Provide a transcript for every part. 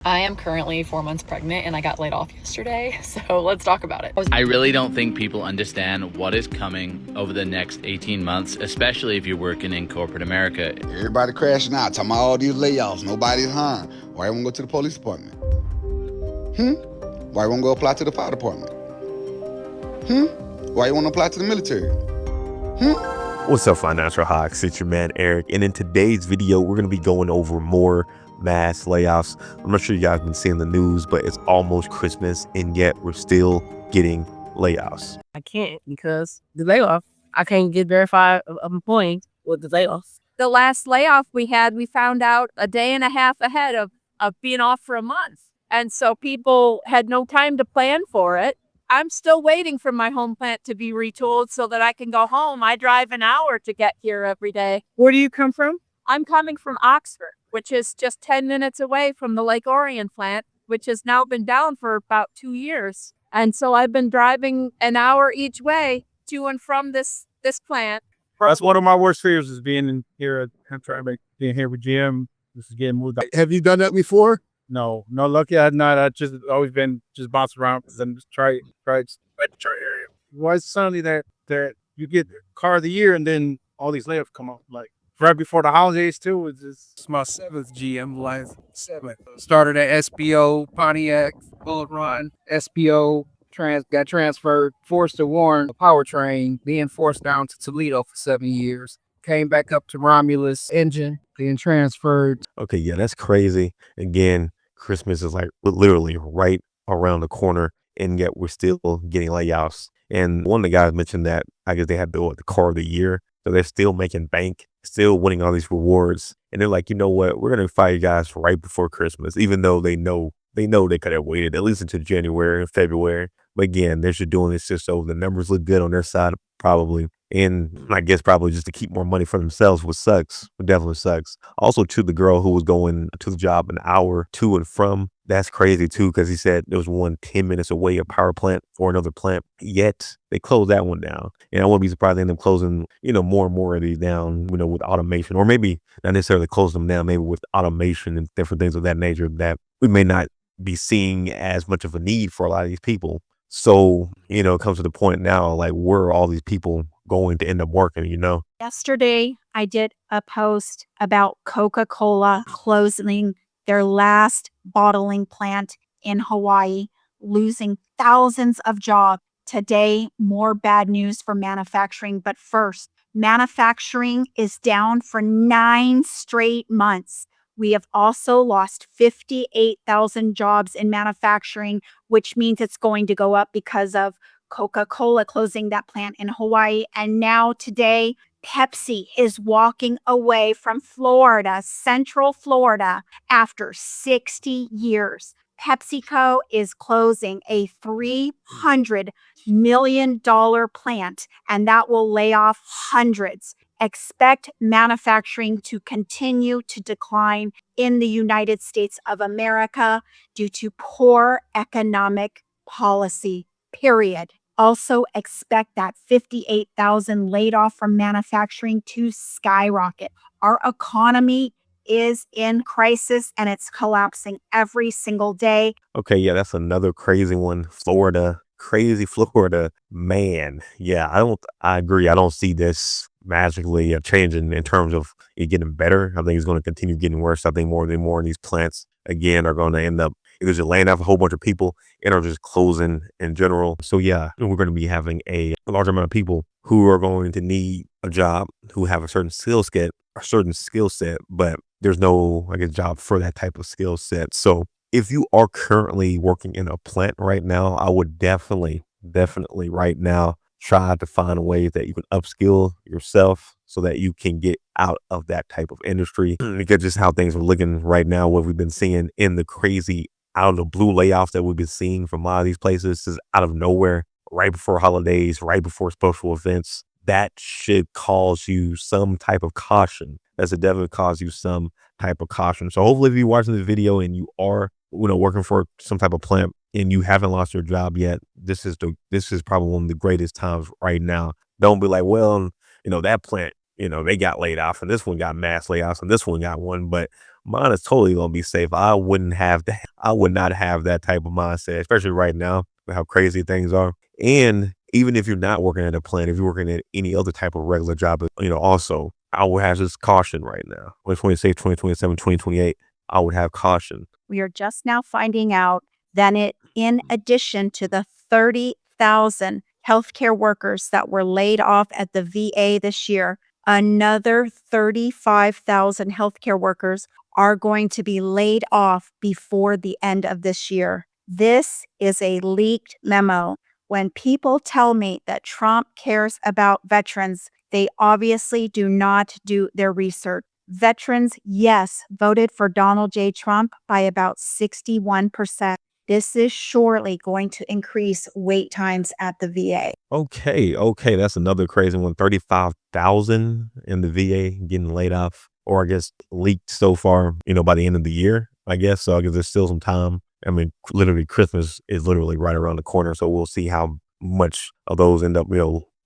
I am currently 4 months pregnant and I got laid off yesterday, so let's talk about it. I really don't think people understand what is coming over the next 18 months, especially if you're working in corporate America. Everybody crashing out, talking about all these layoffs, nobody's hiring. Why you won't go to the police department? Why you won't go apply to the fire department? Why you won't apply to the military? What's up, Financial Hawks? It's your man Eric, and in today's video we're going to be going over more mass layoffs. I'm not sure you guys have been seeing the news, but it's almost Christmas and yet we're still getting layoffs. I can't because the layoff, I can't get verified of employing with the layoff. The last layoff we had, we found out a day and a half ahead of being off for a month. And so people had no time to plan for it. I'm still waiting for my home plant to be retooled so that I can go home. I drive an hour to get here every day. Where do you come from? I'm coming from Oxford, which is just 10 minutes away from the Lake Orion plant, which has now been down for about 2 years. And so I've been driving an hour each way to and from this plant. That's one of my worst fears is being being here with Jim. This is getting moved out. Have you done that before? No, lucky I've not. I just always been just bouncing around and just try Detroit area. Why is it suddenly that you get car of the year and then all these layoffs come up like right before the holidays too? It's my 7th GM license. 7th. Started at SBO, Pontiac, Bullet Run, SBO, got transferred, forced to Warren, powertrain, being forced down to Toledo for 7 years. Came back up to Romulus engine, then transferred. Okay, yeah, that's crazy. Again, Christmas is like literally right around the corner, and yet we're still getting layoffs. And one of the guys mentioned that I guess they had the car of the year, so they're still making bank, still winning all these rewards. And they're like, you know what, we're gonna fire you guys right before Christmas, even though they know they could have waited at least until January and February. But again, they're just doing this just so the numbers look good on their side, probably. And I guess probably just to keep more money for themselves, which sucks. It definitely sucks. Also, to the girl who was going to the job an hour to and from, that's crazy too, because he said there was one 10 minutes away, a power plant or another plant, yet they closed that one down. And I wouldn't be surprised they end up closing, more and more of these down, with automation, or maybe not necessarily close them down, maybe with automation and different things of that nature that we may not be seeing as much of a need for a lot of these people. So, it comes to the point now, like, where are all these people going to end up working, Yesterday, I did a post about Coca-Cola closing their last bottling plant in Hawaii, losing thousands of jobs. Today, more bad news for manufacturing. But first, manufacturing is down for 9 straight months. We have also lost 58,000 jobs in manufacturing, which means it's going to go up because of Coca-Cola closing that plant in Hawaii. And now today, Pepsi is walking away from Florida, Central Florida, after 60 years. PepsiCo is closing a $300 million plant, and that will lay off hundreds. Expect manufacturing to continue to decline in the United States of America due to poor economic policy, period. Also expect that 58,000 laid off from manufacturing to skyrocket. Our economy is in crisis and it's collapsing every single day. Okay, yeah, that's another crazy one. Florida, crazy Florida, man. Yeah, I agree. I don't see this magically changing in terms of it getting better. I think it's going to continue getting worse. I think more and more of these plants, again, are going to end up either just laying off a whole bunch of people and are just closing in general. So yeah, we're going to be having a large amount of people who are going to need a job, who have a certain skill set, but there's no, job for that type of skill set. So if you are currently working in a plant right now, I would definitely right now try to find ways that you can upskill yourself so that you can get out of that type of industry. Because just how things are looking right now, what we've been seeing in the crazy out of the blue layoffs that we've been seeing from a lot of these places is out of nowhere, right before holidays, right before special events. That should cause you some type of caution. That should definitely cause you some type of caution. So hopefully if you're watching this video and you are, working for some type of plant and you haven't lost your job yet, this is probably one of the greatest times right now. Don't be like, well, that plant, they got laid off and this one got mass layoffs and this one got one. But mine is totally gonna be safe. I wouldn't have that. I would not have that type of mindset, especially right now with how crazy things are. And even if you're not working at a plant, if you're working at any other type of regular job, also, I would have this caution right now. 2026, 2027, 2028, I would have caution. We are just now finding out that in addition to the 30,000 healthcare workers that were laid off at the VA this year, another 35,000 healthcare workers are going to be laid off before the end of this year. This is a leaked memo. When people tell me that Trump cares about veterans, they obviously do not do their research. Veterans, yes, voted for Donald J. Trump by about 61%. This is surely going to increase wait times at the VA. Okay, that's another crazy one. 35,000 in the VA getting laid off, or I guess leaked so far, by the end of the year, I guess. So I guess there's still some time. I mean, literally Christmas is literally right around the corner. So we'll see how much of those end up,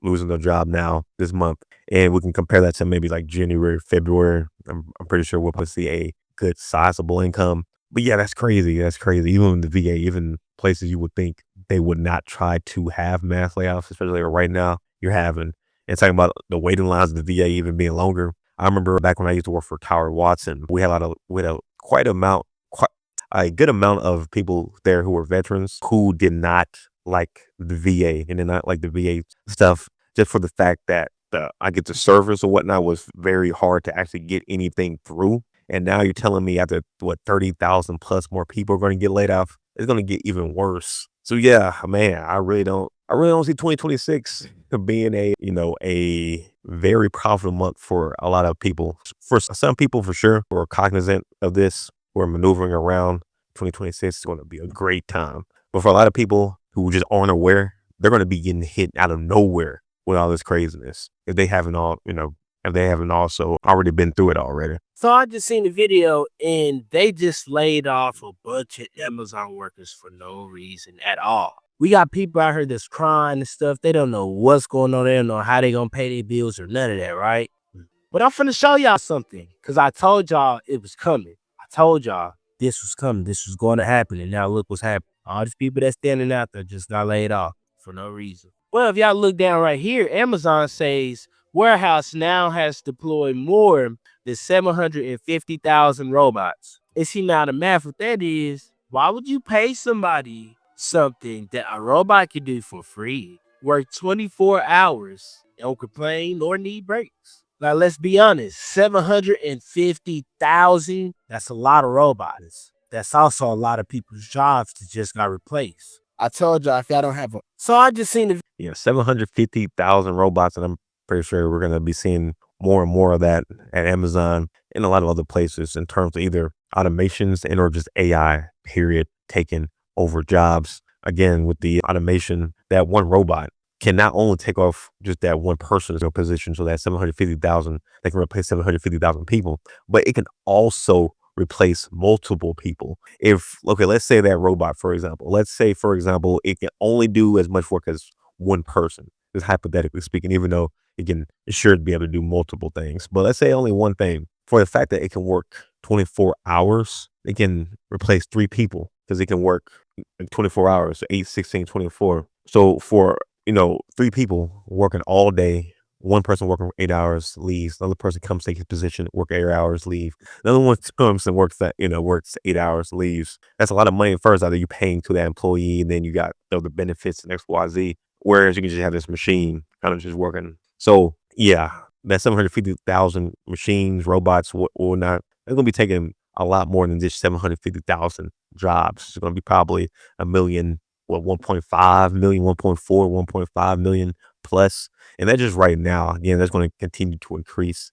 losing their job now this month. And we can compare that to maybe like January, February. I'm pretty sure we'll probably see a good sizable income. But yeah, that's crazy. That's crazy. Even in the VA, even places you would think they would not try to have mass layoffs, especially right now, you're having. And talking about the waiting lines of the VA even being longer. I remember back when I used to work for Tower Watson, we had a good amount of people there who were veterans who did not like the VA and did not like the VA stuff, just for the fact that the service or whatnot was very hard to actually get anything through. And now you're telling me after 30,000 plus more people are going to get laid off, it's going to get even worse. So yeah, man, I really don't see 2026 being a very profitable month for a lot of people. For some people, for sure, who are cognizant of this, who are maneuvering around, 2026 is going to be a great time. But for a lot of people who just aren't aware, they're going to be getting hit out of nowhere with all this craziness if they haven't also already been through it already. So I just seen the video and they just laid off a bunch of Amazon workers for no reason at all. We got people out here that's crying and stuff. They don't know what's going on. They don't know how they gonna pay their bills or none of that, right? But I'm finna show y'all something because I told y'all it was coming. I told y'all this was coming. This was going to happen. And now look what's happening. All these people that's standing out there just got laid off for no reason. Well, if y'all look down right here, Amazon says warehouse now has deployed more than 750,000 robots. And see, now the math of that is, why would you pay somebody something that a robot can do for free? Work 24 hours, don't complain nor need breaks. Now, let's be honest, 750,000, that's a lot of robots. That's also a lot of people's jobs that just got replaced. I told y'all if y'all don't have So I just seen the 750,000 robots, and I'm pretty sure we're going to be seeing more and more of that at Amazon and a lot of other places in terms of either automations and or just AI, period, taking over jobs. Again, with the automation, that one robot can not only take off just that one person's position, so that 750,000, they can replace 750,000 people, but it can also replace multiple people. Let's say that robot, for example, it can only do as much work as one person, just hypothetically speaking, even though it should be able to do multiple things. But let's say only one thing. For the fact that it can work 24 hours, it can replace 3 people because it can work 24 hours, 8, 16, 24. So for 3 people working all day, one person working 8 hours, leaves. Another person comes, take his position, work 8 hours, leave. Another one comes and works 8 hours, leaves. That's a lot of money first out of you paying to that employee, and then you got the benefits and XYZ. Whereas you can just have this machine kind of just working. So yeah, that 750,000 machines, robots, or not, they're gonna be taking a lot more than just 750,000 jobs. It's gonna be probably a million, 1.5 million, 1.4, 1.5 million plus. And that's just right now. Again, that's going to continue to increase.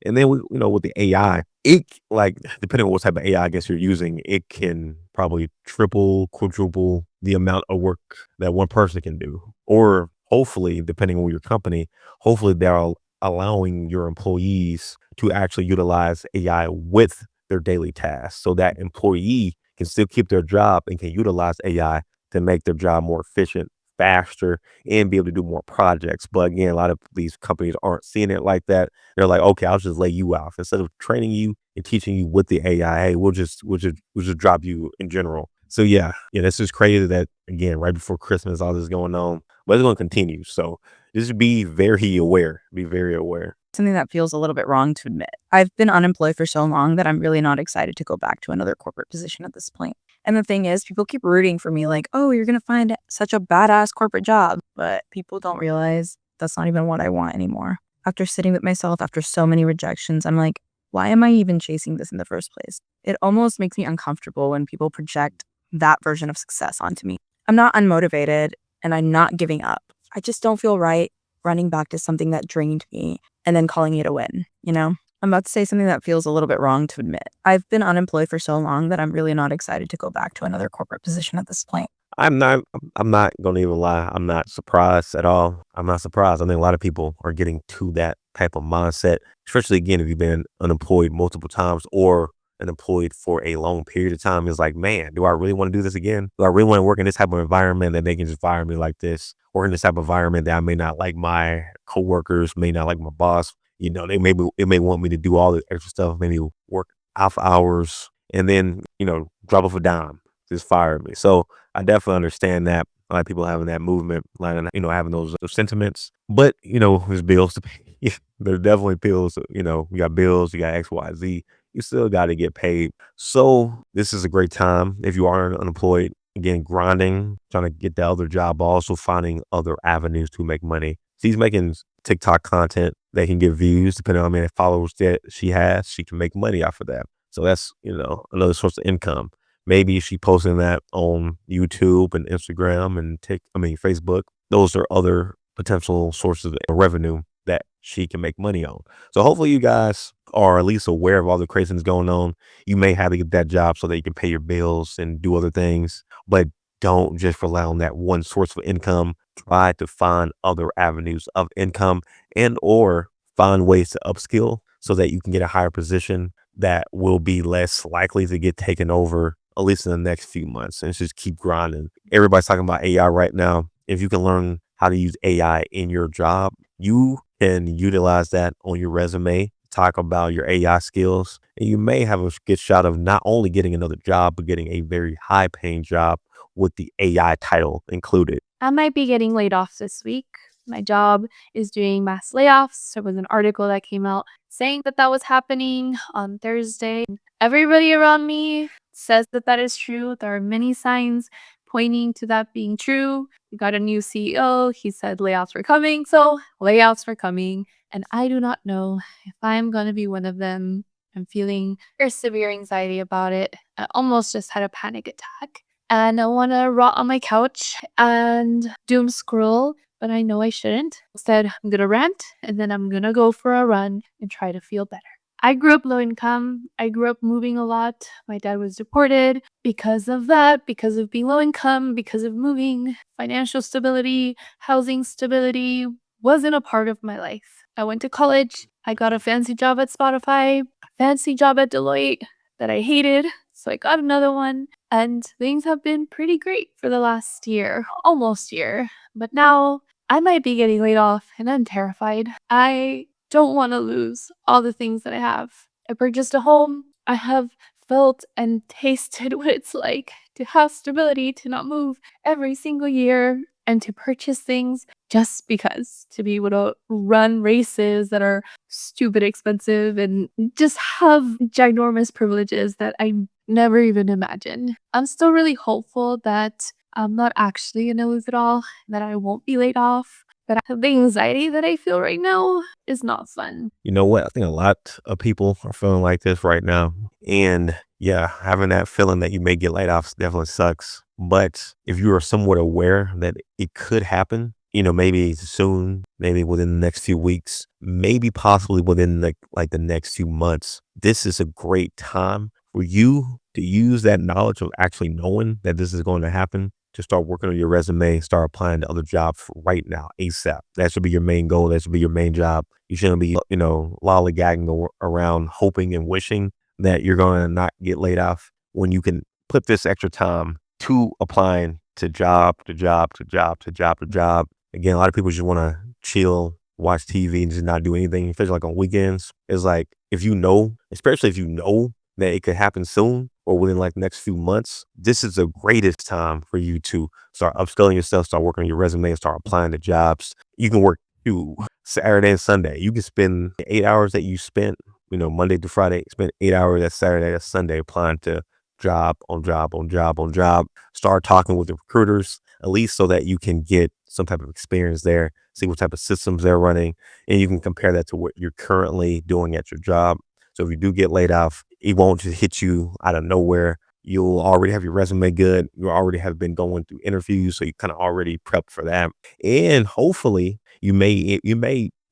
And then with the AI, depending on what type of AI I guess you're using, it can probably triple, quadruple the amount of work that one person can do. Or hopefully, depending on your company, hopefully they're allowing your employees to actually utilize AI with their daily tasks, so that employee can still keep their job and can utilize AI to make their job more efficient, faster and be able to do more projects. But again, a lot of these companies aren't seeing it like that. They're like, okay, I'll just lay you off instead of training you and teaching you with the AI. Hey, we'll just drop you in general. So yeah, this is crazy that again, right before Christmas, all this going on, but it's going to continue. So just be very aware. Be very aware. Something that feels a little bit wrong to admit. I've been unemployed for so long that I'm really not excited to go back to another corporate position at this point. And the thing is, people keep rooting for me like, oh, you're going to find such a badass corporate job. But people don't realize that's not even what I want anymore. After sitting with myself after so many rejections, I'm like, why am I even chasing this in the first place? It almost makes me uncomfortable when people project that version of success onto me. I'm not unmotivated and I'm not giving up. I just don't feel right running back to something that drained me and then calling it a win, you know? I'm about to say something that feels a little bit wrong to admit. I've been unemployed for so long that I'm really not excited to go back to another corporate position at this point. I'm not gonna even lie. I'm not surprised at all. I'm not surprised. I think a lot of people are getting to that type of mindset, especially again if you've been unemployed multiple times or unemployed for a long period of time. It's like, man, do I really want to do this again? Do I really want to work in this type of environment that they can just fire me like this? Or in this type of environment that I may not like my coworkers, may not like my boss. It may want me to do all the extra stuff, maybe work off hours and then, drop off a dime, just fire me. So I definitely understand that. A lot of people having that movement, like, having those sentiments. But, there's bills to pay. There's definitely bills. You got bills, you got X, Y, Z. You still got to get paid. So this is a great time if you are unemployed. Again, grinding, trying to get the other job, also finding other avenues to make money. She's making TikTok content that can get views, depending on how many followers that she has. She can make money off of that. So that's, another source of income. Maybe she posting that on YouTube and Instagram and Facebook. Those are other potential sources of revenue that she can make money on. So hopefully you guys are at least aware of all the craziness going on. You may have to get that job so that you can pay your bills and do other things, but don't just rely on that one source of income. Try to find other avenues of income and or find ways to upskill so that you can get a higher position that will be less likely to get taken over, at least in the next few months. And just keep grinding. Everybody's talking about AI right now. If you can learn how to use AI in your job, you can utilize that on your resume, talk about your AI skills, and you may have a good shot of not only getting another job, but getting a very high paying job with the AI title included. I might be getting laid off this week. My job is doing mass layoffs. There was an article that came out saying that that was happening on Thursday. Everybody around me says that that is true. There are many signs pointing to that being true. We got a new CEO. He said layoffs were coming. So layoffs were coming. And I do not know if I'm going to be one of them. I'm feeling very severe anxiety about it. I almost just had a panic attack. And I want to rot on my couch and doom scroll, but I know I shouldn't. Instead, I'm going to rant and then I'm going to go for a run and try to feel better. I grew up low income. I grew up moving a lot. My dad was deported because of that, because of being low income, because of moving. Financial stability, housing stability wasn't a part of my life. I went to college. I got a fancy job at Spotify, a fancy job at Deloitte that I hated. So I got another one and things have been pretty great for the last year, almost year. But now I might be getting laid off and I'm terrified. I don't want to lose all the things that I have. I purchased a home. I have felt and tasted what it's like to have stability, to not move every single year, and to purchase things just because, to be able to run races that are stupid expensive and just have ginormous privileges that I never even imagined. I'm still really hopeful that I'm not actually going to lose it all, that I won't be laid off. But the anxiety that I feel right now is not fun. You know what? I think a lot of people are feeling like this right now. And yeah, having that feeling that you may get laid off definitely sucks. But if you are somewhat aware that it could happen, maybe soon, maybe within the next few weeks, maybe possibly within the next few months, this is a great time for you to use that knowledge of actually knowing that this is going to happen to start working on your resume, start applying to other jobs right now, ASAP. That should be your main goal. That should be your main job. You shouldn't be, lollygagging around hoping and wishing that you're going to not get laid off when you can put this extra time to applying to job to job to job to job to job. Again, a lot of people just want to chill, watch TV, and just not do anything, especially like on weekends. It's like if you know, especially if you know that it could happen soon or within like the next few months, this is the greatest time for you to start upskilling yourself, start working on your resume, and start applying to jobs. You can work Saturday and Sunday. You can spend 8 hours that you spent, Monday to Friday, spend 8 hours that Saturday, that Sunday applying to job on job on job on job. Start talking with the recruiters, at least so that you can get some type of experience there, see what type of systems they're running, and you can compare that to what you're currently doing at your job. So if you do get laid off, it won't just hit you out of nowhere. You'll already have your resume good. You already have been going through interviews, so you kind of already prepped for that. And hopefully you may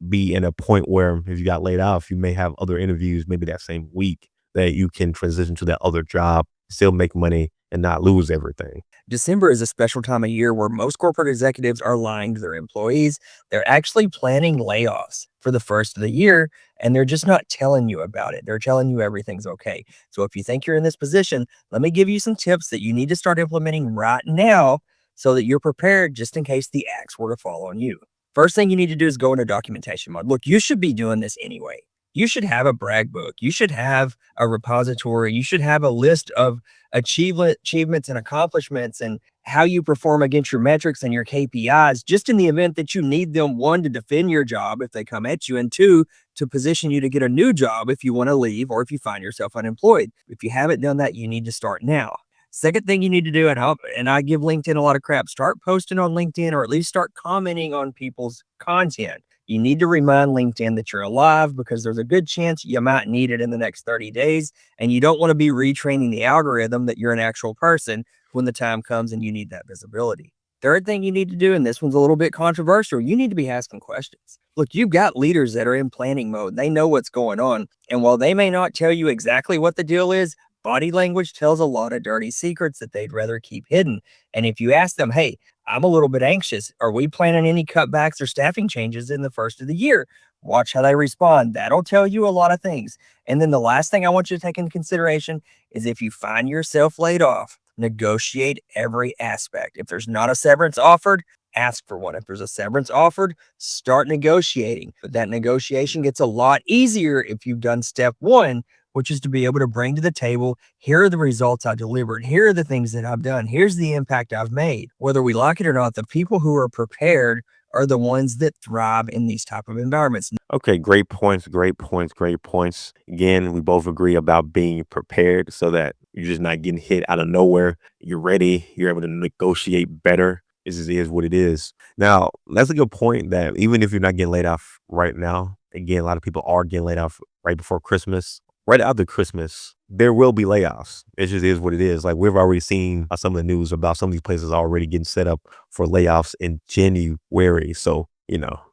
be in a point where if you got laid off, you may have other interviews maybe that same week that you can transition to that other job, still make money and not lose everything. December is a special time of year where most corporate executives are lying to their employees. They're actually planning layoffs for the first of the year, and they're just not telling you about it. They're telling you everything's okay. So if you think you're in this position, let me give you some tips that you need to start implementing right now so that you're prepared just in case the axe were to fall on you. First thing you need to do is go into documentation mode. Look, you should be doing this anyway. You should have a brag book. You should have a repository. You should have a list of achievements and accomplishments and how you perform against your metrics and your KPIs, just in the event that you need them, one, to defend your job if they come at you, and two, to position you to get a new job if you want to leave or if you find yourself unemployed. If you haven't done that, you need to start now. Second thing you need to do, and I give LinkedIn a lot of crap, start posting on LinkedIn or at least start commenting on people's content. You need to remind LinkedIn that you're alive because there's a good chance you might need it in the next 30 days. And you don't want to be retraining the algorithm that you're an actual person when the time comes and you need that visibility. Third thing you need to do, and this one's a little bit controversial, you need to be asking questions. Look, you've got leaders that are in planning mode. They know what's going on. And while they may not tell you exactly what the deal is, body language tells a lot of dirty secrets that they'd rather keep hidden. And if you ask them, hey, I'm a little bit anxious. Are we planning any cutbacks or staffing changes in the first of the year? Watch how they respond. That'll tell you a lot of things. And then the last thing I want you to take into consideration is if you find yourself laid off, negotiate every aspect. If there's not a severance offered, ask for one. If there's a severance offered, start negotiating. But that negotiation gets a lot easier if you've done step one, which is to be able to bring to the table, here are the results I delivered. Here are the things that I've done. Here's the impact I've made. Whether we like it or not, the people who are prepared are the ones that thrive in these type of environments. Okay, great points, great points, great points. Again, we both agree about being prepared so that you're just not getting hit out of nowhere. You're ready. You're able to negotiate better. This is what it is. Now, that's a good point that even if you're not getting laid off right now, again, a lot of people are getting laid off right before Christmas. Right after Christmas, there will be layoffs. It just is what it is. Like we've already seen some of the news about some of these places already getting set up for layoffs in January. So,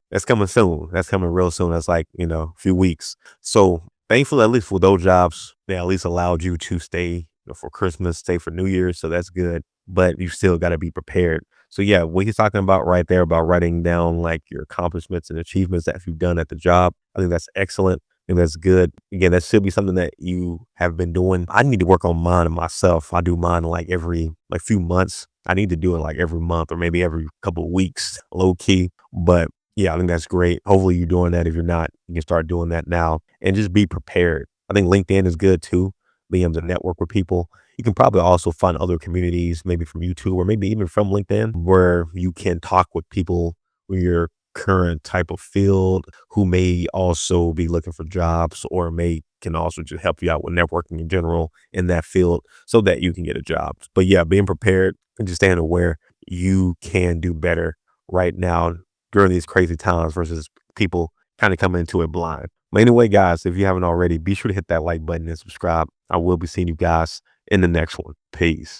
that's coming soon. That's coming real soon. That's like, a few weeks. So thankfully, at least for those jobs, they at least allowed you to stay for Christmas, stay for New Year's. So that's good. But you still got to be prepared. So yeah, what he's talking about right there about writing down like your accomplishments and achievements that you've done at the job, I think that's excellent. And that's good. Again, that should be something that you have been doing. I need to work on mine and myself. I do mine like every few months. I need to do it like every month or maybe every couple of weeks, low key. But yeah, I think that's great. Hopefully you're doing that. If you're not, you can start doing that now and just be prepared. I think LinkedIn is good too. Being able to network with people. You can probably also find other communities, maybe from YouTube or maybe even from LinkedIn, where you can talk with people who you're current type of field who may also be looking for jobs or can also just help you out with networking in general in that field so that you can get a job. But yeah, being prepared and just staying aware you can do better right now during these crazy times versus people kind of coming into it blind. But anyway, guys, if you haven't already, be sure to hit that like button and subscribe. I will be seeing you guys in the next one. Peace.